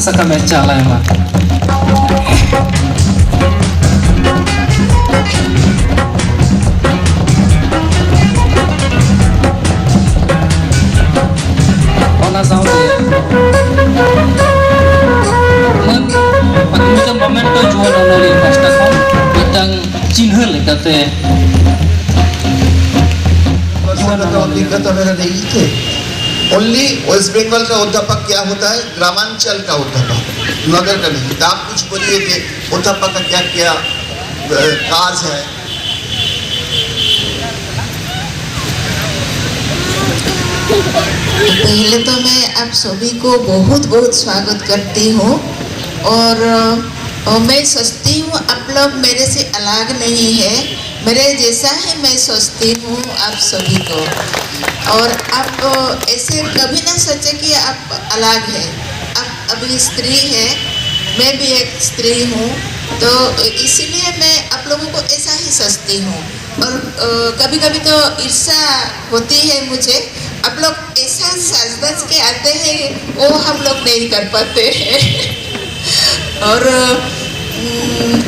saka mecha lah emang. Ona sound ya. Pag moment to jual onoli pasta kon itang चिन्ह लेते अभिज्ञता मेरा नहीं थे। ओनली वेस्ट बंगाल का अध्यापक क्या होता है, ग्रामांचल का अध्यापक, नगर का नहीं। आप कुछ बोलिए कि अध्यापक का क्या क्या काज है। पहले तो मैं आप सभी को बहुत बहुत स्वागत करती हूँ और मैं सोचती हूँ आप लोग मेरे से अलग नहीं है, मेरे जैसा ही मैं सोचती हूँ आप सभी को। और आप ऐसे कभी ना सोचे कि आप अलग हैं। आप अभी स्त्री है, मैं भी एक स्त्री हूँ, तो इसीलिए मैं आप लोगों को ऐसा ही सोचती हूँ। और कभी कभी तो ईर्ष्या होती है मुझे, आप लोग ऐसा सज के आते हैं वो हम लोग नहीं कर पाते हैं। और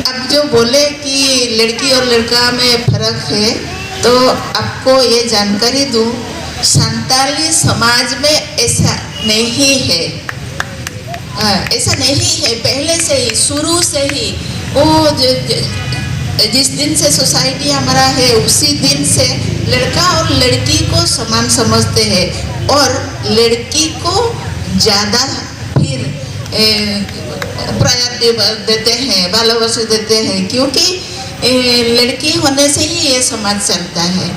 अब जो बोले कि लड़की और लड़का में फर्क है, तो आपको ये जानकारी दूँ, संताली समाज में ऐसा नहीं है। ऐसा नहीं है, पहले से ही, शुरू से ही वो जिस दिन से सोसाइटी हमारा है उसी दिन से लड़का और लड़की को समान समझते हैं और लड़की को ज़्यादा फिर प्रायोरिटी देते हैं, भालोबासा देते हैं, क्योंकि लड़की होने से ही ये समाज चलता है।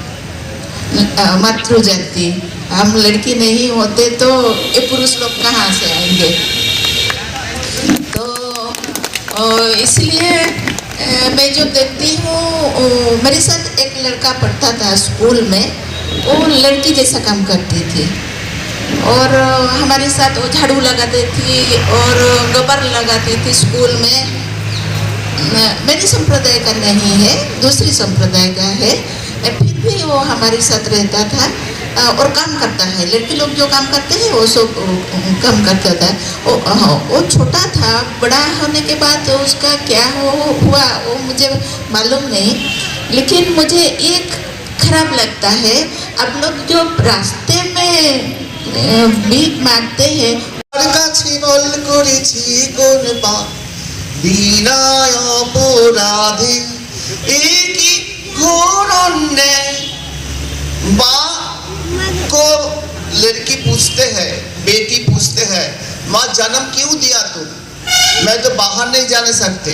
मातृ जाति, हम लड़की नहीं होते तो ये पुरुष लोग कहाँ से आएंगे। तो इसलिए मैं जो देखती हूँ, मेरे साथ एक लड़का पढ़ता था स्कूल में, वो लड़की जैसा काम करती थी और हमारे साथ वो झाड़ू लगाती थी और गोबर लगाती थी स्कूल में। मेरी संप्रदाय का नहीं है, दूसरी संप्रदाय का है, फिर भी वो हमारे साथ रहता था और काम करता है। लड़के लोग जो काम करते हैं वो सब काम करता था। वो छोटा था, बड़ा होने के बाद उसका क्या हुआ वो मुझे मालूम नहीं, लेकिन मुझे एक खराब लगता है, आप लोग जो रास्ते में भीख मांगते हैं, को लड़की पूछते हैं, बेटी पूछते हैं, माँ जन्म क्यों दिया तुम? मैं तो बाहर नहीं जाने सकते।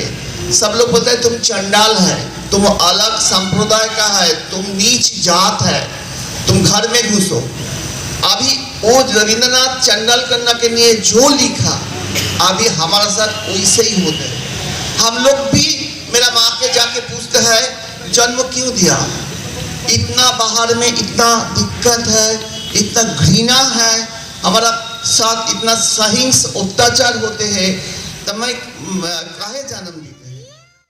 सब लोग बोलते हैं तुम चंडाल है, तुम अलग संप्रदाय का है, तुम नीच जात है, तुम घर में घुसो। अभी वो रविंद्रनाथ चंडाल करना के लिए जो लिखा, अभी हमारे साथ वैसे ही होते हैं। हम लोग भी मेरा माँ के जाके पूछते हैं जन्म क्यों दिया। इतना बाहर में इतना दिक्कत है, इतना घृणा है, हमारा साथ इतना सहिंस अत्याचार होते हैं, तो मैं काहे जन्म